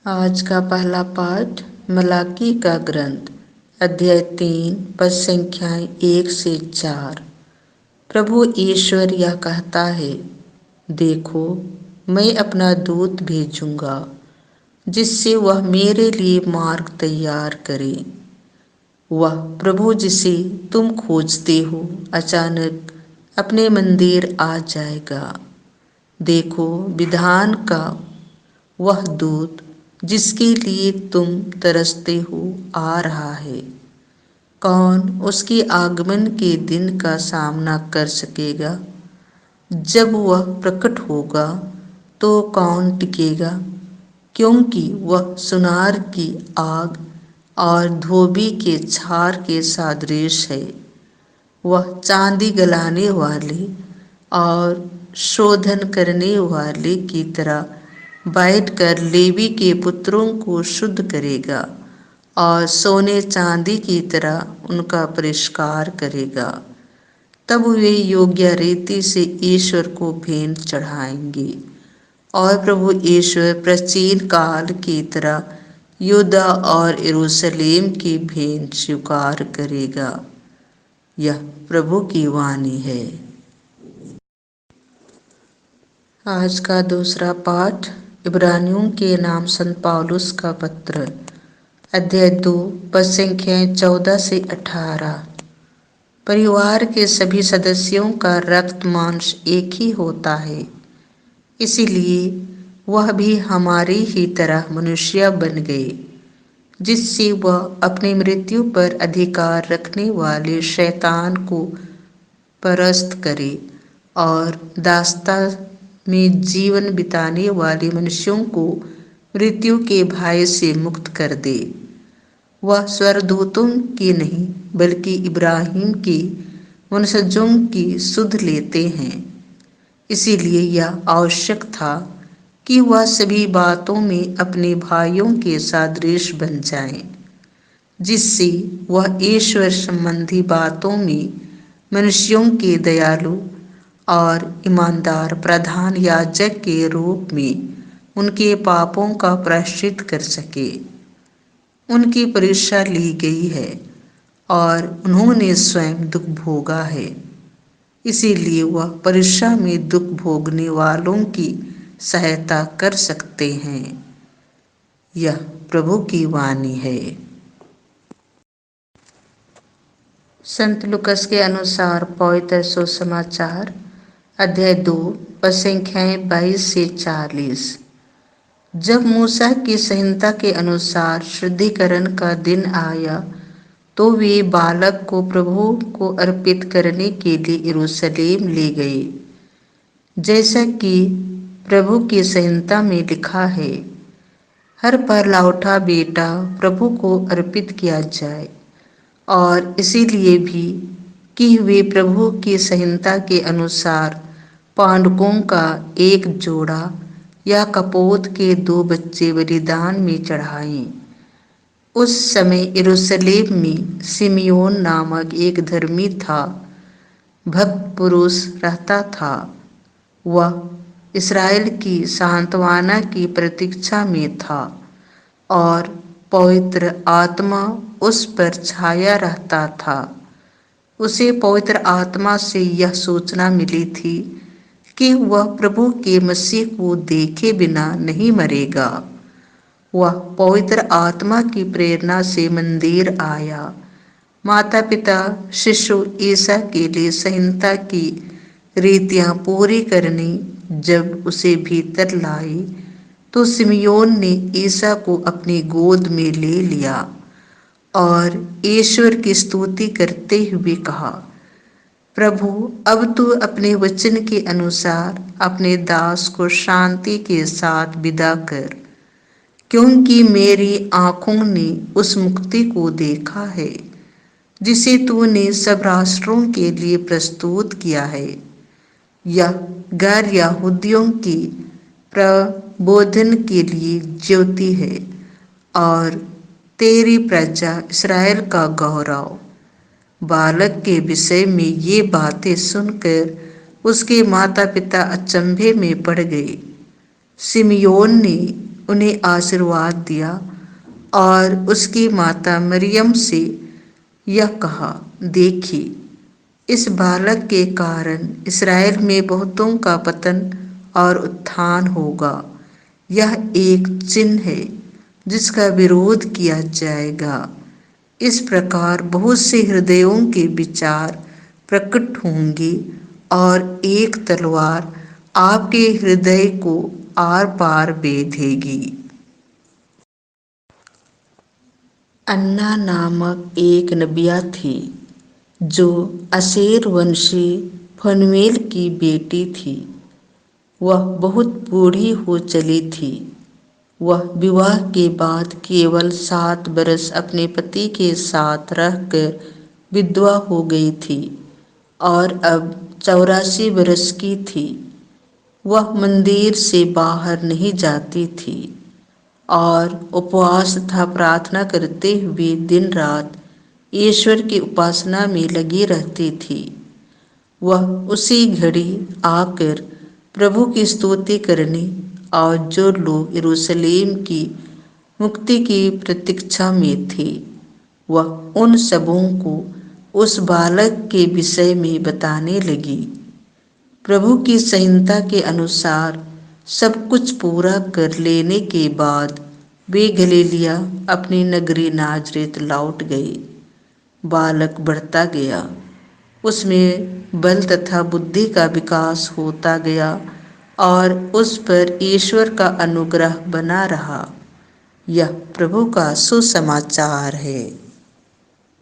आज का पहला पाठ मलाकी का ग्रंथ अध्याय 3 पद संख्याएं 1 से 4। प्रभु ईश्वर यह कहता है, देखो मैं अपना दूत भेजूंगा जिससे वह मेरे लिए मार्ग तैयार करे। वह प्रभु जिसे तुम खोजते हो अचानक अपने मंदिर आ जाएगा। देखो विधान का वह दूत जिसके लिए तुम तरसते हो आ रहा है। कौन उसके आगमन के दिन का सामना कर सकेगा? जब वह प्रकट होगा तो कौन टिकेगा? क्योंकि वह सुनार की आग और धोबी के छार के सादृश है। वह चांदी गलाने वाले और शोधन करने वाले की तरह बैठकर लेवी के पुत्रों को शुद्ध करेगा और सोने चांदी की तरह उनका परिष्कार करेगा। तब वे योग्य रीति से ईश्वर को भेंट चढ़ाएंगे और प्रभु ईश्वर प्राचीन काल की तरह यहूदा और यरूशलेम की भेंट स्वीकार करेगा। यह प्रभु की वाणी है। आज का दूसरा पाठ इब्रानियों के नाम संत पौलुस का पत्र अध्याय 2 पद संख्याएं 14 से 18। परिवार के सभी सदस्यों का रक्त मांस एक ही होता है, इसीलिए वह भी हमारी ही तरह मनुष्य बन गए, जिससे वह अपनी मृत्यु पर अधिकार रखने वाले शैतान को परास्त करे और दासता में जीवन बिताने वाले मनुष्यों को मृत्यु के भय से मुक्त कर दे। वह स्वर्गदूतों की नहीं बल्कि इब्राहिम की वंशजों की सुध लेते हैं। इसीलिए यह आवश्यक था कि वह सभी बातों में अपने भाइयों के सादृश बन जाएं, जिससे वह ईश्वर संबंधी बातों में मनुष्यों के दयालु और ईमानदार प्रधान याजक के रूप में उनके पापों का प्रायश्चित कर सके। उनकी परीक्षा ली गई है और उन्होंने स्वयं दुख भोगा है, इसीलिए वह परीक्षा में दुख भोगने वालों की सहायता कर सकते हैं। यह प्रभु की वाणी है। संत लुकस के अनुसार पवित्र सुसमाचार अध्याय 2 पद संख्याएं 22 से 40। जब मूसा की संहिता के अनुसार शुद्धिकरण का दिन आया तो वे बालक को प्रभु को अर्पित करने के लिए यरूशलेम ले गए, जैसा कि प्रभु की संहिता में लिखा है, हर पहलौठा बेटा प्रभु को अर्पित किया जाए। और इसीलिए भी कि वे प्रभु की संहिता के अनुसार पांडुकों का एक जोड़ा या कपोत के 2 बच्चे बलिदान में चढ़ाएं। उस समय यरूशलेम में सिमियोन नामक एक धर्मी था, भक्त पुरुष रहता था। वह इस्राएल की सांत्वना की प्रतीक्षा में था और पवित्र आत्मा उस पर छाया रहता था। उसे पवित्र आत्मा से यह सूचना मिली थी कि वह प्रभु के मसीह को देखे बिना नहीं मरेगा। वह पवित्र आत्मा की प्रेरणा से मंदिर आया। माता पिता शिशु ईसा के लिए संहिता की रीतियां पूरी करने जब उसे भीतर लाई तो सिमियोन ने ईसा को अपनी गोद में ले लिया और ईश्वर की स्तुति करते हुए कहा, प्रभु अब तू अपने वचन के अनुसार अपने दास को शांति के साथ विदा कर, क्योंकि मेरी आंखों ने उस मुक्ति को देखा है जिसे तूने सब राष्ट्रों के लिए प्रस्तुत किया है। यह गैर यहूदियों की प्रबोधन के लिए ज्योति है और तेरी प्रजा इस्राएल का गौरव। बालक के विषय में ये बातें सुनकर उसके माता पिता अचंभे में पड़ गए। सिमियोन ने उन्हें आशीर्वाद दिया और उसकी माता मरियम से यह कहा, देखिए, इस बालक के कारण इस्राएल में बहुतों का पतन और उत्थान होगा। यह एक चिन्ह है जिसका विरोध किया जाएगा। इस प्रकार बहुत से हृदयों के विचार प्रकट होंगे और एक तलवार आपके हृदय को आर पार बेधेगी। अन्ना नामक एक नबिया थी जो अशेर वंशी फनुएल की बेटी थी। वह बहुत बूढ़ी हो चली थी। वह विवाह के बाद केवल 7 बरस अपने पति के साथ रहकर विधवा हो गई थी और अब 84 बरस की थी। वह मंदिर से बाहर नहीं जाती थी और उपवास तथा प्रार्थना करते हुए दिन रात ईश्वर की उपासना में लगी रहती थी। वह उसी घड़ी आकर प्रभु की स्तुति करने और जो लोग यरूशलेम की मुक्ति की प्रतीक्षा में थे, वह उन सबों को उस बालक के विषय में बताने लगी। प्रभु की संहिता के अनुसार सब कुछ पूरा कर लेने के बाद वे गलीलिया अपनी नगरी नाजरेत लौट गए। बालक बढ़ता गया, उसमें बल तथा बुद्धि का विकास होता गया और उस पर ईश्वर का अनुग्रह बना रहा। यह प्रभु का सुसमाचार है।